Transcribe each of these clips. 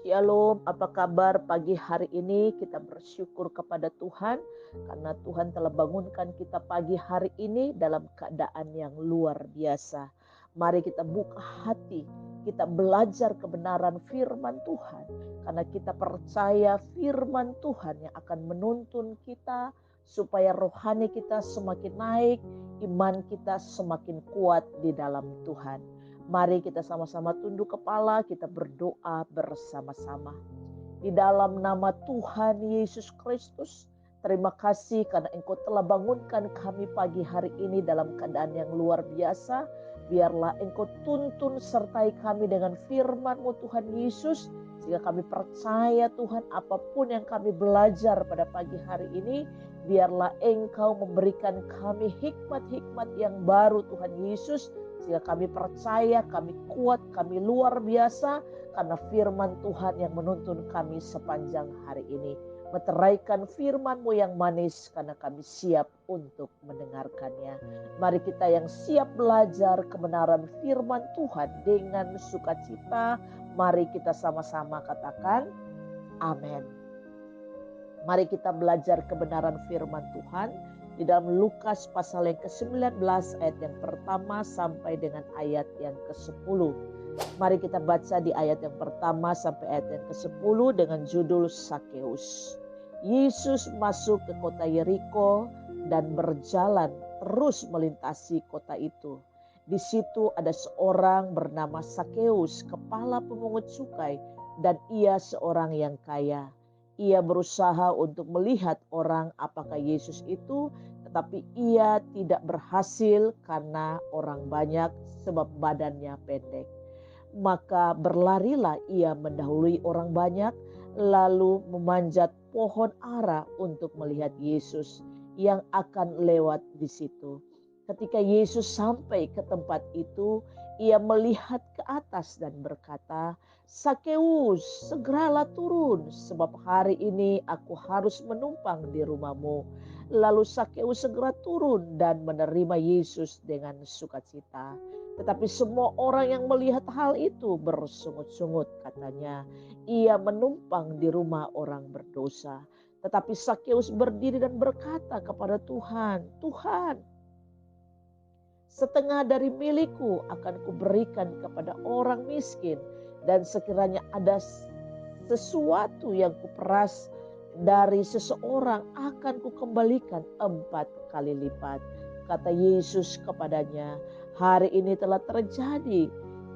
Shalom, apa kabar pagi hari ini? Kita bersyukur kepada Tuhan karena Tuhan telah bangunkan kita pagi hari ini dalam keadaan yang luar biasa. Mari kita buka hati, kita belajar kebenaran firman Tuhan karena kita percaya firman Tuhan yang akan menuntun kita supaya rohani kita semakin naik, iman kita semakin kuat di dalam Tuhan. Mari kita sama-sama tunduk kepala, kita berdoa bersama-sama. Di dalam nama Tuhan Yesus Kristus, terima kasih karena Engkau telah bangunkan kami pagi hari ini dalam keadaan yang luar biasa. Biarlah Engkau tuntun sertai kami dengan firman-Mu Tuhan Yesus, sehingga kami percaya Tuhan apapun yang kami belajar pada pagi hari ini, biarlah Engkau memberikan kami hikmat-hikmat yang baru Tuhan Yesus, sehingga kami percaya, kami kuat, kami luar biasa karena firman Tuhan yang menuntun kami sepanjang hari ini. Meteraikan firman-Mu yang manis karena kami siap untuk mendengarkannya. Mari kita yang siap belajar kebenaran firman Tuhan dengan sukacita, mari kita sama-sama katakan amin. Mari kita belajar kebenaran firman Tuhan di dalam Lukas pasal yang ke-19 ayat yang pertama sampai dengan ayat yang ke-10. Mari kita baca di ayat yang pertama sampai ayat yang ke-10 dengan judul Sakeus. Yesus masuk ke kota Yeriko dan berjalan terus melintasi kota itu. Di situ ada seorang bernama Sakeus, kepala pemungut cukai, dan ia seorang yang kaya. Ia berusaha untuk melihat orang apakah Yesus itu, tetapi ia tidak berhasil karena orang banyak sebab badannya pendek. Maka berlarilah ia mendahului orang banyak, lalu memanjat pohon ara untuk melihat Yesus yang akan lewat di situ. Ketika Yesus sampai ke tempat itu, ia melihat ke atas dan berkata, Sakeus, segeralah turun, sebab hari ini aku harus menumpang di rumahmu. Lalu Sakeus segera turun dan menerima Yesus dengan sukacita. Tetapi semua orang yang melihat hal itu bersungut-sungut, katanya, ia menumpang di rumah orang berdosa. Tetapi Sakeus berdiri dan berkata kepada Tuhan, Tuhan, setengah dari milikku akan kuberikan kepada orang miskin, dan sekiranya ada sesuatu yang kuperas dari seseorang akan kukembalikan 4 kali lipat. Kata Yesus kepadanya, hari ini telah terjadi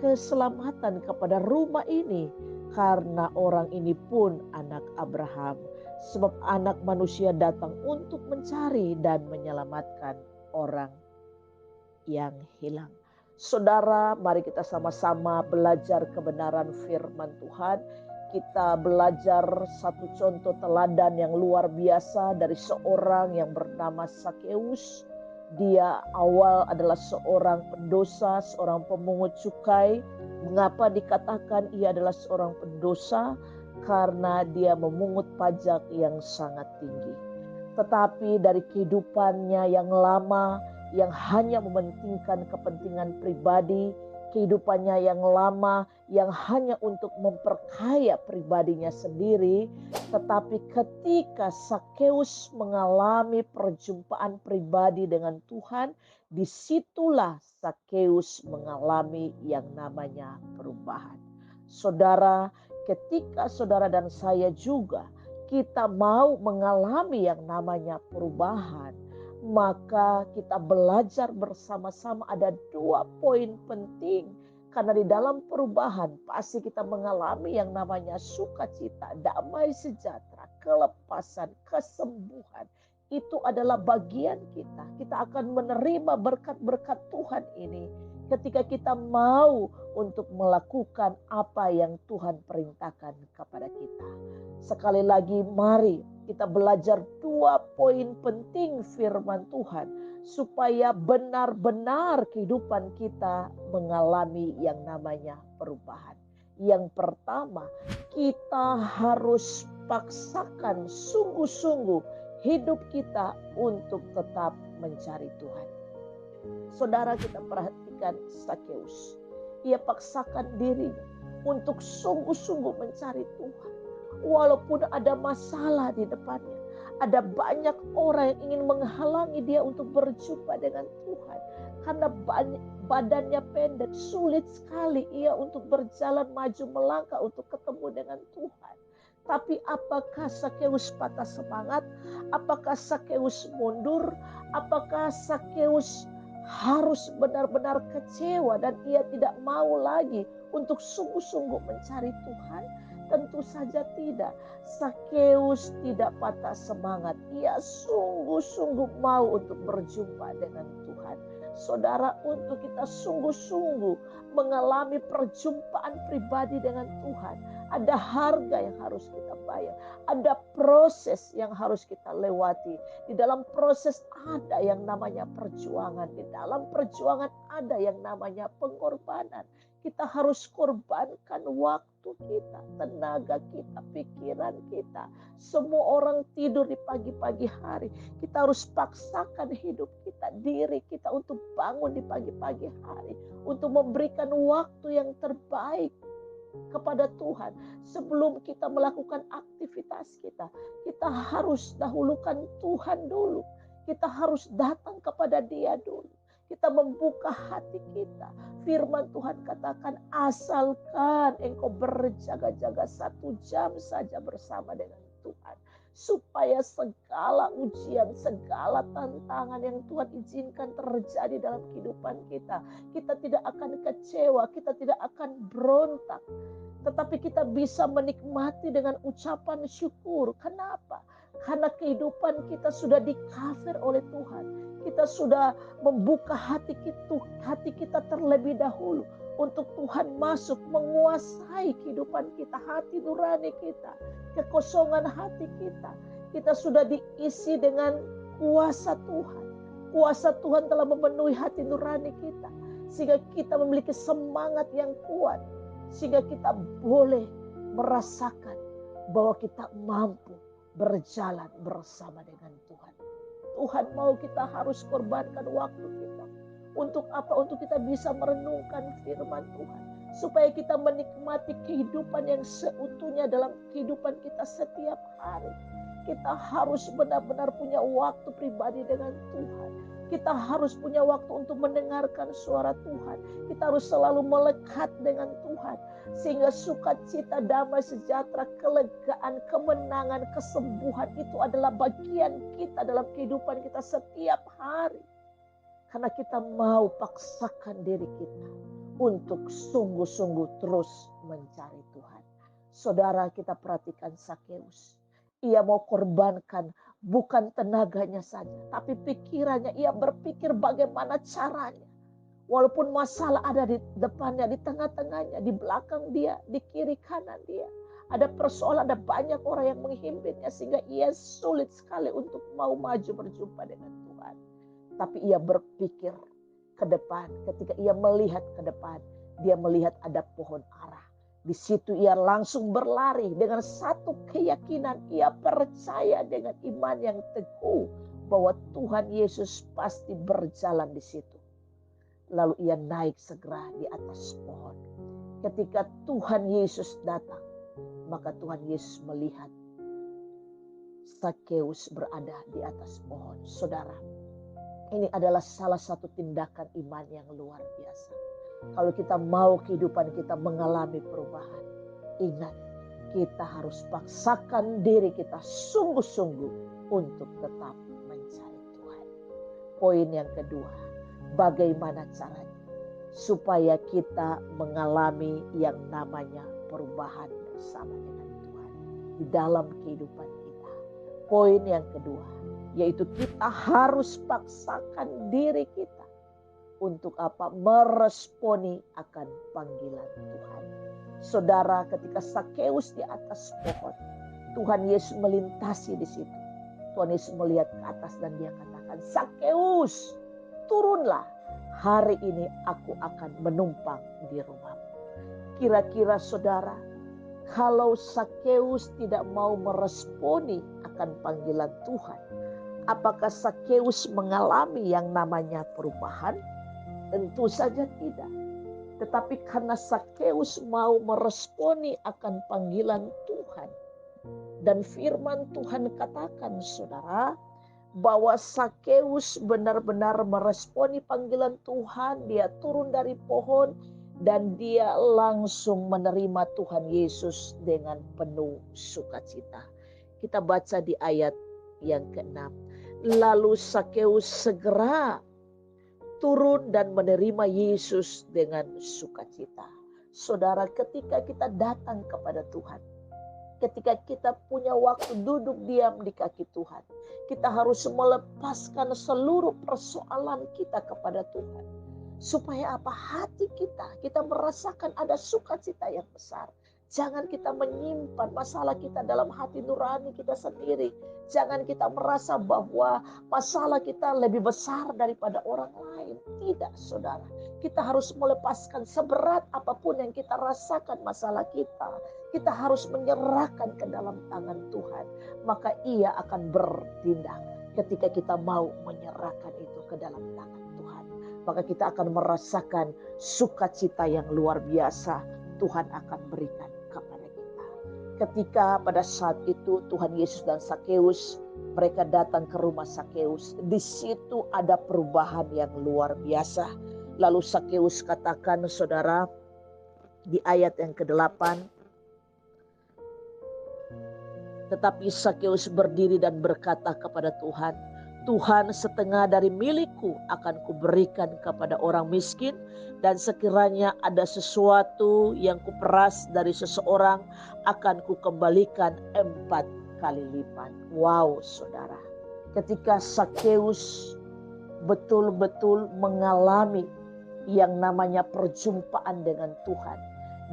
keselamatan kepada rumah ini, karena orang ini pun anak Abraham. Sebab anak manusia datang untuk mencari dan menyelamatkan orang yang hilang. Saudara, mari kita sama-sama belajar kebenaran firman Tuhan. Kita belajar satu contoh teladan yang luar biasa dari seorang yang bernama Sakeus. Dia awal adalah seorang pendosa, seorang pemungut cukai. Mengapa dikatakan ia adalah seorang pendosa? Karena dia memungut pajak yang sangat tinggi. Tetapi dari kehidupannya yang lama, yang hanya mementingkan kepentingan pribadi, kehidupannya yang lama yang hanya untuk memperkaya pribadinya sendiri, tetapi ketika Sakeus mengalami perjumpaan pribadi dengan Tuhan, disitulah Sakeus mengalami yang namanya perubahan. Saudara, ketika saudara dan saya juga kita mau mengalami yang namanya perubahan, maka kita belajar bersama-sama ada 2 poin penting. Karena di dalam perubahan pasti kita mengalami yang namanya sukacita, damai sejahtera, kelepasan, kesembuhan. Itu adalah bagian kita. Kita akan menerima berkat-berkat Tuhan ini ketika kita mau untuk melakukan apa yang Tuhan perintahkan kepada kita. Sekali lagi mari kita belajar 2 poin penting firman Tuhan supaya benar-benar kehidupan kita mengalami yang namanya perubahan. Yang pertama, kita harus paksakan sungguh-sungguh hidup kita untuk tetap mencari Tuhan. Saudara, kita perhatikan Sakeus. Ia paksakan dirinya untuk sungguh-sungguh mencari Tuhan. Walaupun ada masalah di depannya, ada banyak orang yang ingin menghalangi dia untuk berjumpa dengan Tuhan. Karena badannya pendek, sulit sekali ia untuk berjalan maju melangkah untuk ketemu dengan Tuhan. Tapi apakah Sakeus patah semangat? Apakah Sakeus mundur? Apakah Sakeus harus benar-benar kecewa dan ia tidak mau lagi untuk sungguh-sungguh mencari Tuhan? Tentu saja tidak. Sakeus tidak patah semangat. Ia sungguh-sungguh mau untuk berjumpa dengan Tuhan. Saudara, untuk kita sungguh-sungguh mengalami perjumpaan pribadi dengan Tuhan, ada harga yang harus kita bayar. Ada proses yang harus kita lewati. Di dalam proses ada yang namanya perjuangan. Di dalam perjuangan ada yang namanya pengorbanan. Kita harus korbankan waktu kita, tenaga kita, pikiran kita. Semua orang tidur di pagi-pagi hari. Kita harus paksakan hidup kita, diri kita untuk bangun di pagi-pagi hari. Untuk memberikan waktu yang terbaik kepada Tuhan. Sebelum kita melakukan aktivitas kita, kita harus dahulukan Tuhan dulu. Kita harus datang kepada Dia dulu. Kita membuka hati kita. Firman Tuhan katakan, asalkan engkau berjaga-jaga 1 jam saja bersama dengan Tuhan. Supaya segala ujian, segala tantangan yang Tuhan izinkan terjadi dalam kehidupan kita, kita tidak akan kecewa, kita tidak akan berontak. Tetapi kita bisa menikmati dengan ucapan syukur. Kenapa? Karena kehidupan kita sudah di-cover oleh Tuhan. Kita sudah membuka hati kita terlebih dahulu untuk Tuhan masuk menguasai kehidupan kita, hati nurani kita, kekosongan hati kita. Kita sudah diisi dengan kuasa Tuhan. Kuasa Tuhan telah memenuhi hati nurani kita, sehingga kita memiliki semangat yang kuat, sehingga kita boleh merasakan bahwa kita mampu berjalan bersama dengan Tuhan. Tuhan mau kita harus korbankan waktu kita. Untuk apa? Untuk kita bisa merenungkan firman Tuhan. Supaya kita menikmati kehidupan yang seutuhnya dalam kehidupan kita setiap hari. Kita harus benar-benar punya waktu pribadi dengan Tuhan. Kita harus punya waktu untuk mendengarkan suara Tuhan. Kita harus selalu melekat dengan Tuhan. Sehingga sukacita, damai sejahtera, kelegaan, kemenangan, kesembuhan itu adalah bagian kita dalam kehidupan kita setiap hari. Karena kita mau paksakan diri kita untuk sungguh-sungguh terus mencari Tuhan. Saudara, kita perhatikan Sakeus. Ia mau korbankan bukan tenaganya saja, tapi pikirannya. Ia berpikir bagaimana caranya. Walaupun masalah ada di depannya, di tengah-tengahnya, di belakang dia, di kiri kanan dia. Ada persoalan, ada banyak orang yang menghimpitnya sehingga ia sulit sekali untuk mau maju berjumpa dengan Tuhan. Tapi ia berpikir ke depan. Ketika ia melihat ke depan, dia melihat ada pohon ara. Di situ ia langsung berlari dengan satu keyakinan. Ia percaya dengan iman yang teguh bahwa Tuhan Yesus pasti berjalan di situ. Lalu ia naik segera di atas pohon. Ketika Tuhan Yesus datang, maka Tuhan Yesus melihat Sakeus berada di atas pohon. Saudara, ini adalah salah satu tindakan iman yang luar biasa. Kalau kita mau kehidupan kita mengalami perubahan, ingat, kita harus paksakan diri kita sungguh-sungguh untuk tetap mencari Tuhan. Poin yang kedua, bagaimana caranya supaya kita mengalami yang namanya perubahan bersama dengan Tuhan di dalam kehidupan kita. Poin yang kedua, yaitu kita harus paksakan diri kita untuk apa? Meresponi akan panggilan Tuhan. Saudara, ketika Sakeus di atas pohon, Tuhan Yesus melintasi di situ. Tuhan Yesus melihat ke atas dan dia katakan, Sakeus, turunlah. Hari ini aku akan menumpang di rumahmu. Kira-kira saudara, kalau Sakeus tidak mau meresponi akan panggilan Tuhan, apakah Sakeus mengalami yang namanya perubahan? Tentu saja tidak. Tetapi karena Sakeus mau meresponi akan panggilan Tuhan. Dan firman Tuhan katakan saudara, bahwa Sakeus benar-benar meresponi panggilan Tuhan. Dia turun dari pohon dan dia langsung menerima Tuhan Yesus dengan penuh sukacita. Kita baca di ayat yang ke-6. Lalu Sakeus segera turun dan menerima Yesus dengan sukacita. Saudara, ketika kita datang kepada Tuhan, ketika kita punya waktu duduk diam di kaki Tuhan, kita harus melepaskan seluruh persoalan kita kepada Tuhan. Supaya apa? Hati kita merasakan ada sukacita yang besar. Jangan kita menyimpan masalah kita dalam hati nurani kita sendiri. Jangan kita merasa bahwa masalah kita lebih besar daripada orang lain. Tidak, saudara. Kita harus melepaskan seberat apapun yang kita rasakan masalah kita. Kita harus menyerahkan ke dalam tangan Tuhan. Maka Ia akan bertindak ketika kita mau menyerahkan itu ke dalam tangan Tuhan. Maka kita akan merasakan sukacita yang luar biasa Tuhan akan berikan kepada kita. Ketika pada saat itu Tuhan Yesus dan Sakeus, mereka datang ke rumah Sakeus. Di situ ada perubahan yang luar biasa. Lalu Sakeus katakan, saudara, di ayat yang ke-8, tetapi Sakeus berdiri dan berkata kepada Tuhan, Tuhan, setengah dari milikku akan kuberikan kepada orang miskin, dan sekiranya ada sesuatu yang kuperas dari seseorang akan kukembalikan 4 kali lipat. Wow, saudara. Ketika Sakeus betul-betul mengalami yang namanya perjumpaan dengan Tuhan,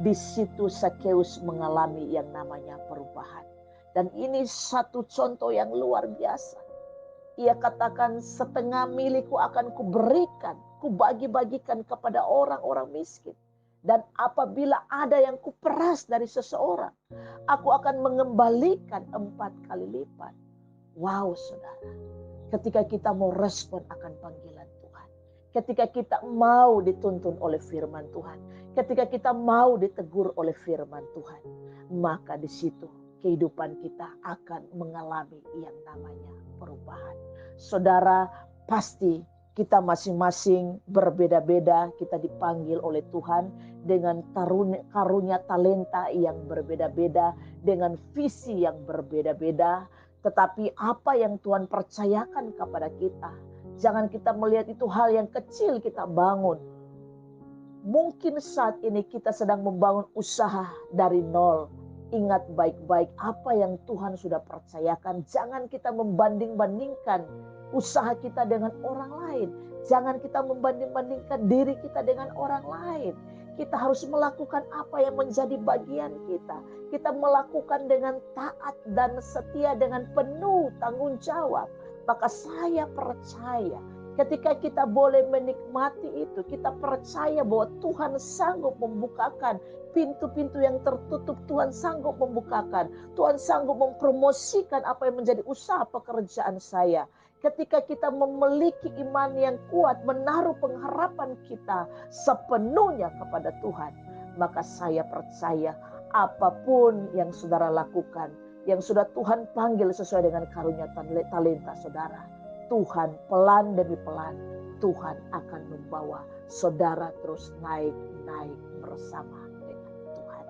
di situ Sakeus mengalami yang namanya perubahan. Dan ini satu contoh yang luar biasa. Ia katakan, setengah milikku akan kuberikan, kubagi-bagikan kepada orang-orang miskin. Dan apabila ada yang kuperas dari seseorang, aku akan mengembalikan 4 kali lipat. Wow, saudara. Ketika kita mau respon akan panggilan Tuhan. Ketika kita mau dituntun oleh firman Tuhan. Ketika kita mau ditegur oleh firman Tuhan. Maka di situ kehidupan kita akan mengalami yang namanya perubahan. Saudara, pasti kita masing-masing berbeda-beda. Kita dipanggil oleh Tuhan dengan karunia talenta yang berbeda-beda, dengan visi yang berbeda-beda. Tetapi apa yang Tuhan percayakan kepada kita, jangan kita melihat itu hal yang kecil kita bangun. Mungkin saat ini kita sedang membangun usaha dari nol. Ingat baik-baik apa yang Tuhan sudah percayakan. Jangan kita membanding-bandingkan usaha kita dengan orang lain. Jangan kita membanding-bandingkan diri kita dengan orang lain. Kita harus melakukan apa yang menjadi bagian kita. Kita melakukan dengan taat dan setia dengan penuh tanggung jawab. Maka saya percaya ketika kita boleh menikmati itu, kita percaya bahwa Tuhan sanggup membukakan pintu-pintu yang tertutup. Tuhan sanggup membukakan. Tuhan sanggup mempromosikan apa yang menjadi usaha pekerjaan saya. Ketika kita memiliki iman yang kuat, menaruh pengharapan kita sepenuhnya kepada Tuhan, maka saya percaya apapun yang saudara lakukan, yang sudah Tuhan panggil sesuai dengan karunia talenta saudara, Tuhan pelan demi pelan, Tuhan akan membawa saudara terus naik bersama dengan Tuhan.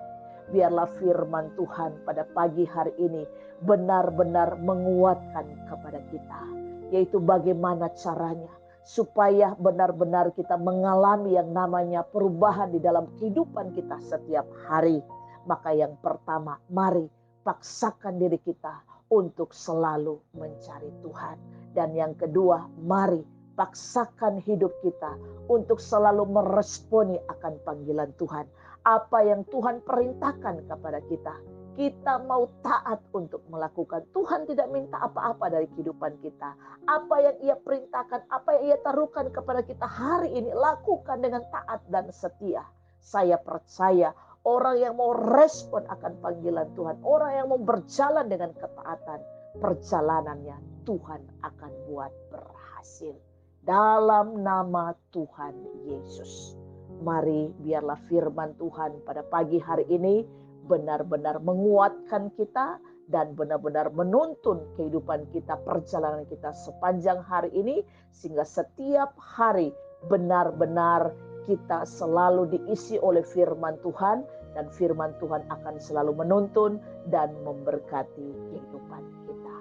Biarlah firman Tuhan pada pagi hari ini benar-benar menguatkan kepada kita. Yaitu bagaimana caranya supaya benar-benar kita mengalami yang namanya perubahan di dalam kehidupan kita setiap hari. Maka yang pertama, mari paksakan diri kita untuk selalu mencari Tuhan. Dan yang kedua, mari paksakan hidup kita untuk selalu meresponi akan panggilan Tuhan. Apa yang Tuhan perintahkan kepada kita, kita mau taat untuk melakukan. Tuhan tidak minta apa-apa dari kehidupan kita. Apa yang Ia perintahkan, apa yang Ia taruhkan kepada kita hari ini, lakukan dengan taat dan setia. Saya percaya orang yang mau respon akan panggilan Tuhan, orang yang mau berjalan dengan ketaatan, perjalanannya Tuhan akan buat berhasil. Dalam nama Tuhan Yesus. Mari biarlah firman Tuhan pada pagi hari ini benar-benar menguatkan kita dan benar-benar menuntun kehidupan kita, perjalanan kita sepanjang hari ini, sehingga setiap hari benar-benar kita selalu diisi oleh firman Tuhan, dan firman Tuhan akan selalu menuntun dan memberkati kehidupan kita.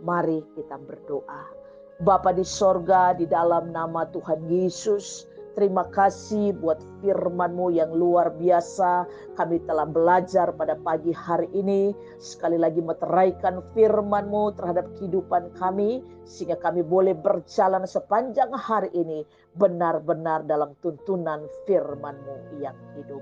Mari kita berdoa. Bapa di sorga, di dalam nama Tuhan Yesus, terima kasih buat firman-Mu yang luar biasa. Kami telah belajar pada pagi hari ini. Sekali lagi meteraikan firman-Mu terhadap kehidupan kami, sehingga kami boleh berjalan sepanjang hari ini benar-benar dalam tuntunan firman-Mu yang hidup.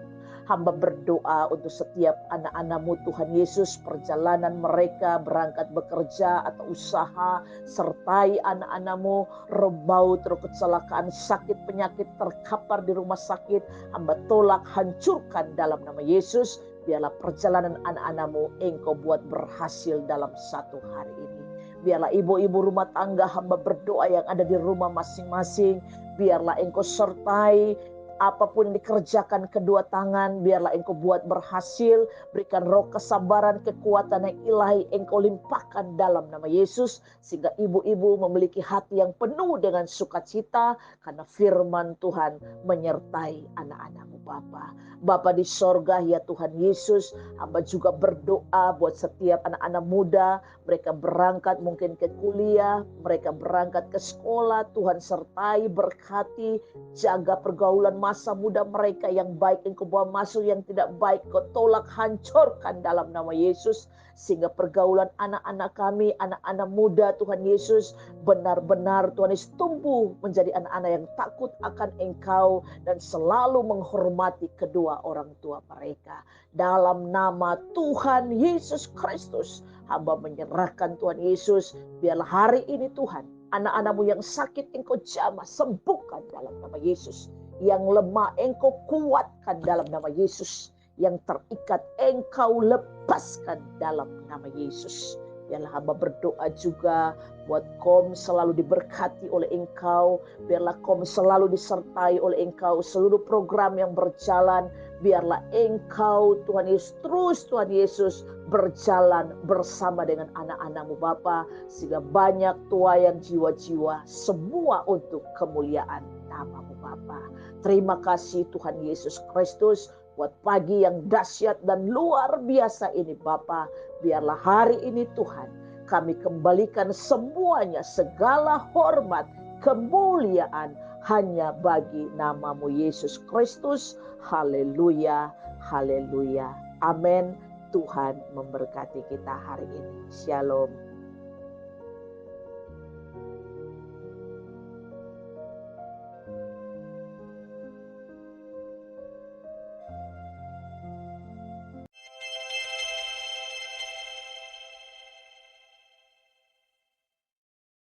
Hamba berdoa untuk setiap anak-anak-Mu Tuhan Yesus, perjalanan mereka berangkat bekerja atau usaha, sertai anak-anak-Mu, remaut, kecelakaan, sakit, penyakit, terkapar di rumah sakit. Hamba tolak, hancurkan dalam nama Yesus. Biarlah perjalanan anak-anak-Mu Engkau buat berhasil dalam satu hari ini. Biarlah ibu-ibu rumah tangga, hamba berdoa yang ada di rumah masing-masing. Biarlah Engkau sertai apapun yang dikerjakan kedua tangan, biarlah Engkau buat berhasil. Berikan roh kesabaran, kekuatan yang ilahi Engkau limpahkan dalam nama Yesus, sehingga ibu-ibu memiliki hati yang penuh dengan sukacita karena firman Tuhan menyertai anak-anak-Mu Bapa. Bapa di sorga, ya Tuhan Yesus, hamba juga berdoa buat setiap anak-anak muda. Mereka berangkat mungkin ke kuliah, mereka berangkat ke sekolah. Tuhan sertai, berkati, jaga pergaulan masa muda mereka. Yang baik Engkau bawa masuk, yang tidak baik Kau tolak, hancurkan dalam nama Yesus. Sehingga pergaulan anak-anak kami, anak-anak muda Tuhan Yesus, benar-benar Tuhan Yesus tumbuh menjadi anak-anak yang takut akan Engkau dan selalu menghormati kedua orang tua mereka. Dalam nama Tuhan Yesus Kristus, hamba menyerahkan Tuhan Yesus. Biarlah hari ini Tuhan, anak-anak-Mu yang sakit Engkau jamah, sembuhkan dalam nama Yesus. Yang lemah Engkau kuatkan dalam nama Yesus. Yang terikat Engkau lepaskan dalam nama Yesus. Biarlah hamba berdoa juga buat KOM selalu diberkati oleh Engkau. Biarlah KOM selalu disertai oleh Engkau. Seluruh program yang berjalan, biarlah Engkau Tuhan Yesus, terus Tuhan Yesus berjalan bersama dengan anak-anak-Mu Bapa, sehingga banyak tuaian jiwa-jiwa, semua untuk kemuliaan nama-Mu Bapa. Terima kasih Tuhan Yesus Kristus buat pagi yang dahsyat dan luar biasa ini Bapa. Biarlah hari ini Tuhan, kami kembalikan semuanya, segala hormat, kemuliaan hanya bagi nama-Mu Yesus Kristus. Haleluya, haleluya. Amin. Tuhan memberkati kita hari ini. Shalom.